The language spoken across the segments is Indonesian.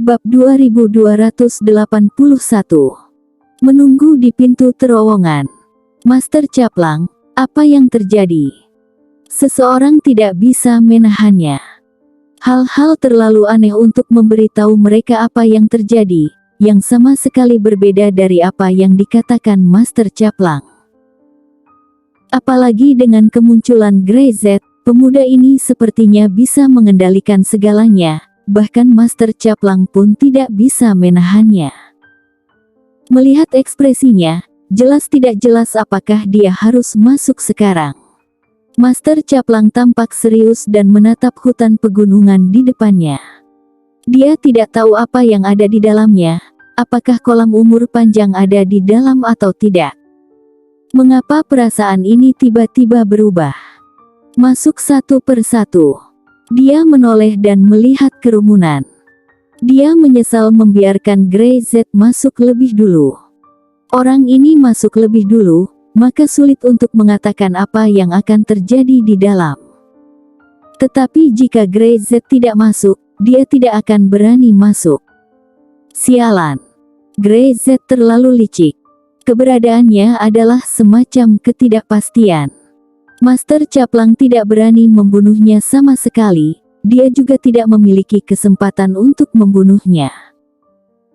Bab 2281. Menunggu di pintu terowongan. Master Caplang, apa yang terjadi? Seseorang tidak bisa menahannya. Hal-hal terlalu aneh untuk memberitahu mereka apa yang terjadi, yang sama sekali berbeda dari apa yang dikatakan Master Caplang. Apalagi dengan kemunculan Grey Z, pemuda ini sepertinya bisa mengendalikan segalanya. Bahkan Master Caplang pun tidak bisa menahannya. Melihat ekspresinya, jelas tidak jelas apakah dia harus masuk sekarang. Master Caplang tampak serius dan menatap hutan pegunungan di depannya. Dia tidak tahu apa yang ada di dalamnya, apakah kolam umur panjang ada di dalam atau tidak. Mengapa perasaan ini tiba-tiba berubah? Masuk satu persatu. Dia menoleh dan melihat kerumunan. Dia menyesal membiarkan Grey Z masuk lebih dulu. Orang ini masuk lebih dulu, maka sulit untuk mengatakan apa yang akan terjadi di dalam. Tetapi jika Grey Z tidak masuk, dia tidak akan berani masuk. Sialan. Grey Z terlalu licik. Keberadaannya adalah semacam ketidakpastian. Master Caplang tidak berani membunuhnya sama sekali, dia juga tidak memiliki kesempatan untuk membunuhnya.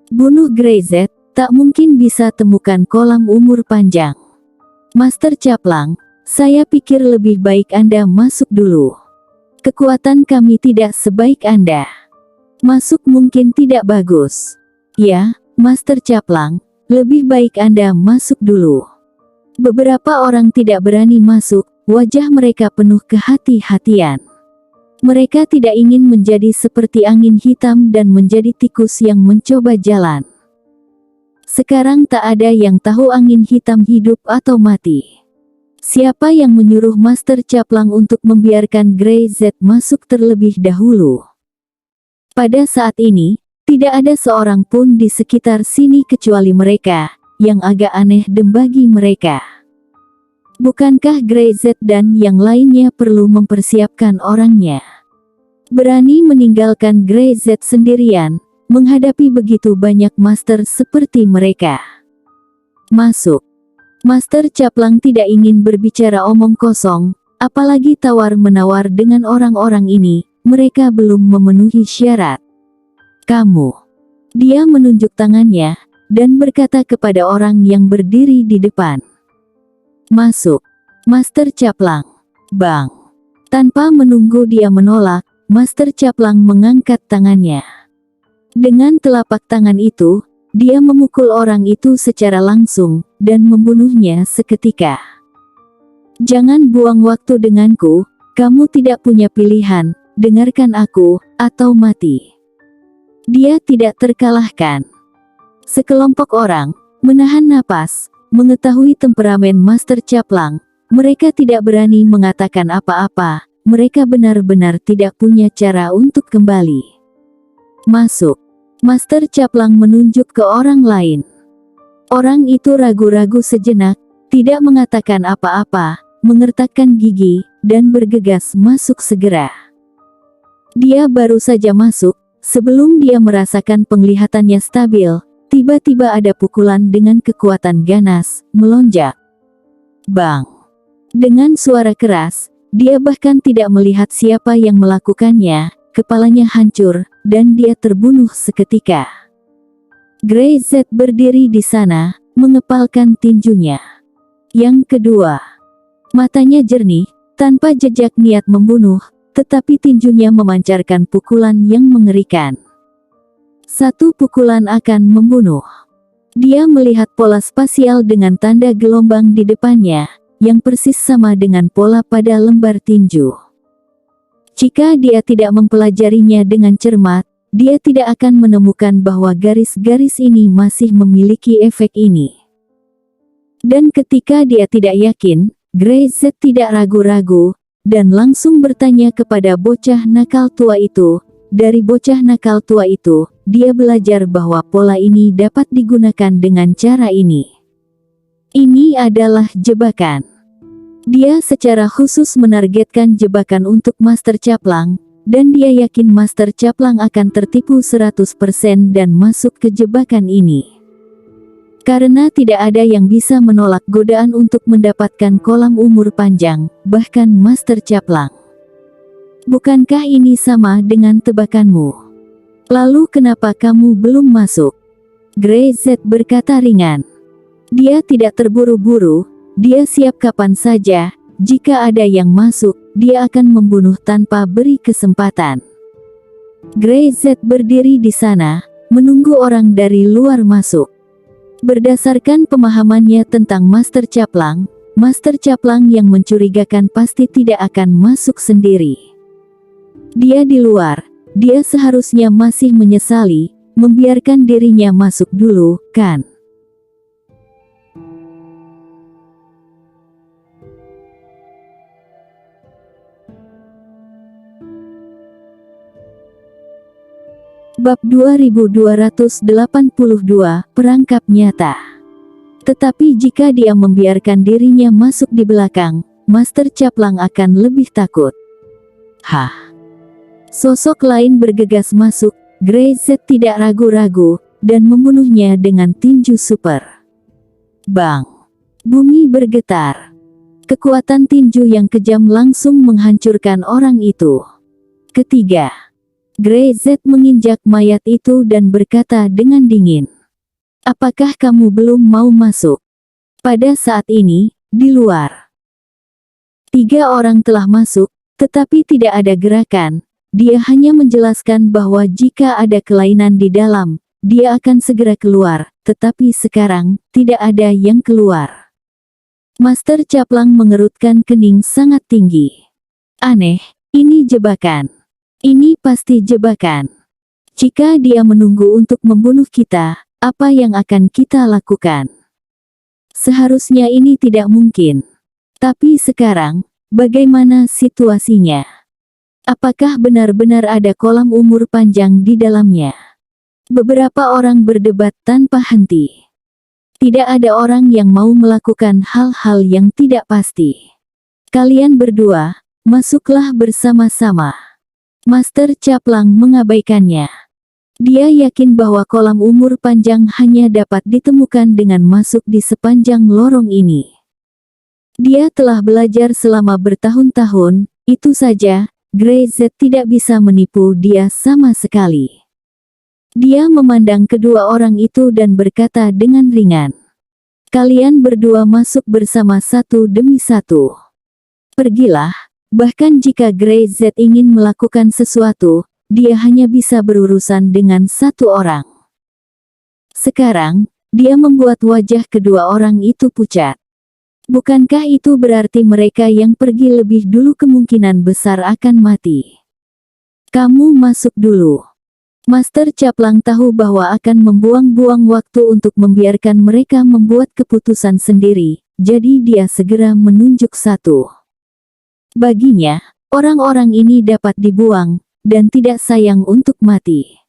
Bunuh Grey Z, tak mungkin bisa temukan kolam umur panjang. Master Caplang, saya pikir lebih baik Anda masuk dulu. Kekuatan kami tidak sebaik Anda. Masuk mungkin tidak bagus. Ya, Master Caplang, lebih baik Anda masuk dulu. Beberapa orang tidak berani masuk. Wajah mereka penuh kehati-hatian. Mereka tidak ingin menjadi seperti angin hitam dan menjadi tikus yang mencoba jalan. Sekarang tak ada yang tahu angin hitam hidup atau mati. Siapa yang menyuruh Master Caplang untuk membiarkan Grey Z masuk terlebih dahulu? Pada saat ini, tidak ada seorang pun di sekitar sini kecuali mereka, yang agak aneh bagi mereka. Bukankah Grey Z dan yang lainnya perlu mempersiapkan orangnya? Berani meninggalkan Grey Z sendirian, menghadapi begitu banyak master seperti mereka. Masuk. Master Caplang tidak ingin berbicara omong kosong, apalagi tawar-menawar dengan orang-orang ini, mereka belum memenuhi syarat. Kamu. Dia menunjuk tangannya, dan berkata kepada orang yang berdiri di depan. Masuk. Master Caplang. Bang. Tanpa menunggu dia menolak, Master Caplang mengangkat tangannya. Dengan telapak tangan itu, dia memukul orang itu secara langsung, dan membunuhnya seketika. Jangan buang waktu denganku, kamu tidak punya pilihan, dengarkan aku, atau mati. Dia tidak terkalahkan. Sekelompok orang, menahan napas, mengetahui temperamen Master Caplang, mereka tidak berani mengatakan apa-apa, mereka benar-benar tidak punya cara untuk kembali. Masuk. Master Caplang menunjuk ke orang lain. Orang itu ragu-ragu sejenak, tidak mengatakan apa-apa, mengertakkan gigi, dan bergegas masuk segera. Dia baru saja masuk, sebelum dia merasakan penglihatannya stabil, tiba-tiba ada pukulan dengan kekuatan ganas, melonjak. Bang! Dengan suara keras, dia bahkan tidak melihat siapa yang melakukannya, kepalanya hancur, dan dia terbunuh seketika. Grey Z berdiri di sana, mengepalkan tinjunya. Yang kedua, matanya jernih, tanpa jejak niat membunuh, tetapi tinjunya memancarkan pukulan yang mengerikan. Satu pukulan akan membunuh. Dia melihat pola spasial dengan tanda gelombang di depannya, yang persis sama dengan pola pada lembar tinju. Jika dia tidak mempelajarinya dengan cermat, dia tidak akan menemukan bahwa garis-garis ini masih memiliki efek ini. Dan ketika dia tidak yakin, Grey Z tidak ragu-ragu, dan langsung bertanya kepada bocah nakal tua itu. Dari bocah nakal tua itu, dia belajar bahwa pola ini dapat digunakan dengan cara ini. Ini adalah jebakan. Dia secara khusus menargetkan jebakan untuk Master Caplang, dan dia yakin Master Caplang akan tertipu 100% dan masuk ke jebakan ini. Karena tidak ada yang bisa menolak godaan untuk mendapatkan kolam umur panjang, bahkan Master Caplang. Bukankah ini sama dengan tebakanmu? Lalu kenapa kamu belum masuk? Grey Z berkata ringan. Dia tidak terburu-buru, dia siap kapan saja, jika ada yang masuk, dia akan membunuh tanpa beri kesempatan. Grey Z berdiri di sana, menunggu orang dari luar masuk. Berdasarkan pemahamannya tentang Master Caplang yang mencurigakan pasti tidak akan masuk sendiri. Dia di luar, dia seharusnya masih menyesali, membiarkan dirinya masuk dulu, kan? Bab 2282, Perangkap Nyata. Tetapi jika dia membiarkan dirinya masuk di belakang, Master Caplang akan lebih takut. Hah? Sosok lain bergegas masuk, Grey Z tidak ragu-ragu, dan membunuhnya dengan tinju super. Bang! Bumi bergetar. Kekuatan tinju yang kejam langsung menghancurkan orang itu. Ketiga. Grey Z menginjak mayat itu dan berkata dengan dingin. Apakah kamu belum mau masuk? Pada saat ini, di luar. 3 orang telah masuk, tetapi tidak ada gerakan. Dia hanya menjelaskan bahwa jika ada kelainan di dalam, dia akan segera keluar, tetapi sekarang, tidak ada yang keluar. Master Caplang mengerutkan kening sangat tinggi. Aneh, ini jebakan. Ini pasti jebakan. Jika dia menunggu untuk membunuh kita, apa yang akan kita lakukan? Seharusnya ini tidak mungkin. Tapi sekarang, bagaimana situasinya? Apakah benar-benar ada kolam umur panjang di dalamnya? Beberapa orang berdebat tanpa henti. Tidak ada orang yang mau melakukan hal-hal yang tidak pasti. Kalian berdua, masuklah bersama-sama. Master Caplang mengabaikannya. Dia yakin bahwa kolam umur panjang hanya dapat ditemukan dengan masuk di sepanjang lorong ini. Dia telah belajar selama bertahun-tahun, itu saja, Grey Z tidak bisa menipu dia sama sekali. Dia memandang kedua orang itu dan berkata dengan ringan. Kalian berdua masuk bersama satu demi satu. Pergilah. Bahkan jika Grey Z ingin melakukan sesuatu, dia hanya bisa berurusan dengan satu orang. Sekarang, dia membuat wajah kedua orang itu pucat. Bukankah itu berarti mereka yang pergi lebih dulu kemungkinan besar akan mati? Kamu masuk dulu. Master Caplang tahu bahwa akan membuang-buang waktu untuk membiarkan mereka membuat keputusan sendiri, jadi dia segera menunjuk satu. Baginya, orang-orang ini dapat dibuang, dan tidak sayang untuk mati.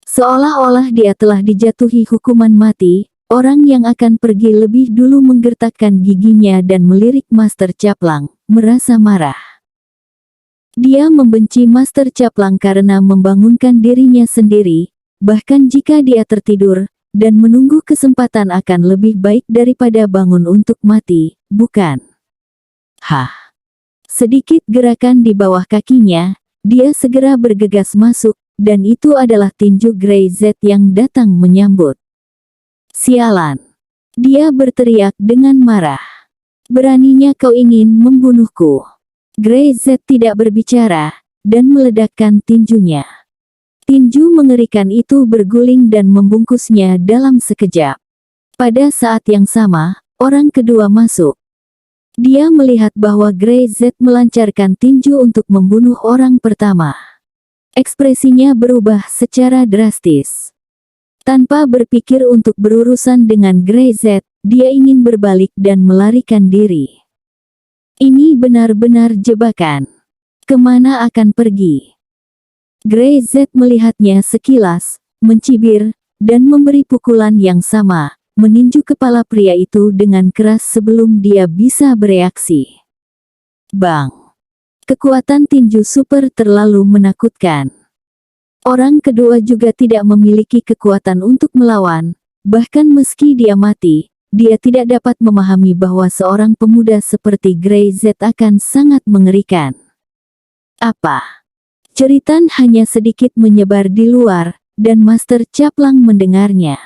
Seolah-olah dia telah dijatuhi hukuman mati, orang yang akan pergi lebih dulu menggertakkan giginya dan melirik Master Caplang, merasa marah. Dia membenci Master Caplang karena membangunkan dirinya sendiri, bahkan jika dia tertidur, dan menunggu kesempatan akan lebih baik daripada bangun untuk mati, bukan? Hah? Sedikit gerakan di bawah kakinya, dia segera bergegas masuk, dan itu adalah tinju Grey Z yang datang menyambut. Sialan! Dia berteriak dengan marah. Beraninya kau ingin membunuhku. Grey Z tidak berbicara, dan meledakkan tinjunya. Tinju mengerikan itu berguling dan membungkusnya dalam sekejap. Pada saat yang sama, orang kedua masuk. Dia melihat bahwa Grey Z melancarkan tinju untuk membunuh orang pertama. Ekspresinya berubah secara drastis. Tanpa berpikir untuk berurusan dengan Grey Z, dia ingin berbalik dan melarikan diri. Ini benar-benar jebakan. Kemana akan pergi? Grey Z melihatnya sekilas, mencibir, dan memberi pukulan yang sama. Meninju kepala pria itu dengan keras sebelum dia bisa bereaksi. Bang! Kekuatan tinju super terlalu menakutkan. Orang kedua juga tidak memiliki kekuatan untuk melawan, bahkan meski dia mati, dia tidak dapat memahami bahwa seorang pemuda seperti Grey Z akan sangat mengerikan. Apa? Ceritan hanya sedikit menyebar di luar, dan Master Caplang mendengarnya.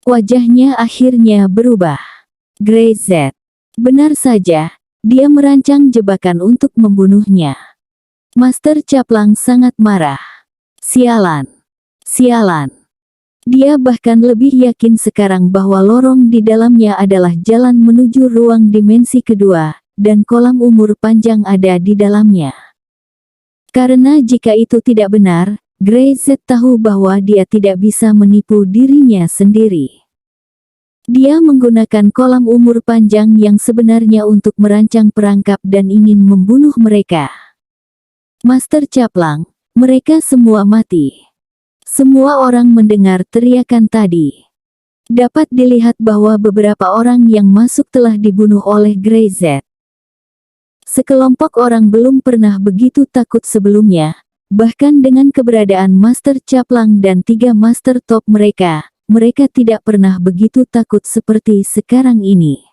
Wajahnya akhirnya berubah. Grey Z. Benar saja, dia merancang jebakan untuk membunuhnya. Master Caplang sangat marah. Sialan. Sialan. Dia bahkan lebih yakin sekarang bahwa lorong di dalamnya adalah jalan menuju ruang dimensi kedua, dan kolam umur panjang ada di dalamnya. Karena jika itu tidak benar, Grey Z tahu bahwa dia tidak bisa menipu dirinya sendiri. Dia menggunakan kolam umur panjang yang sebenarnya untuk merancang perangkap dan ingin membunuh mereka. Master Caplang, mereka semua mati. Semua orang mendengar teriakan tadi. Dapat dilihat bahwa beberapa orang yang masuk telah dibunuh oleh Grey Z. Sekelompok orang belum pernah begitu takut sebelumnya, bahkan dengan keberadaan Master Caplang dan 3 Master Top mereka tidak pernah begitu takut seperti sekarang ini.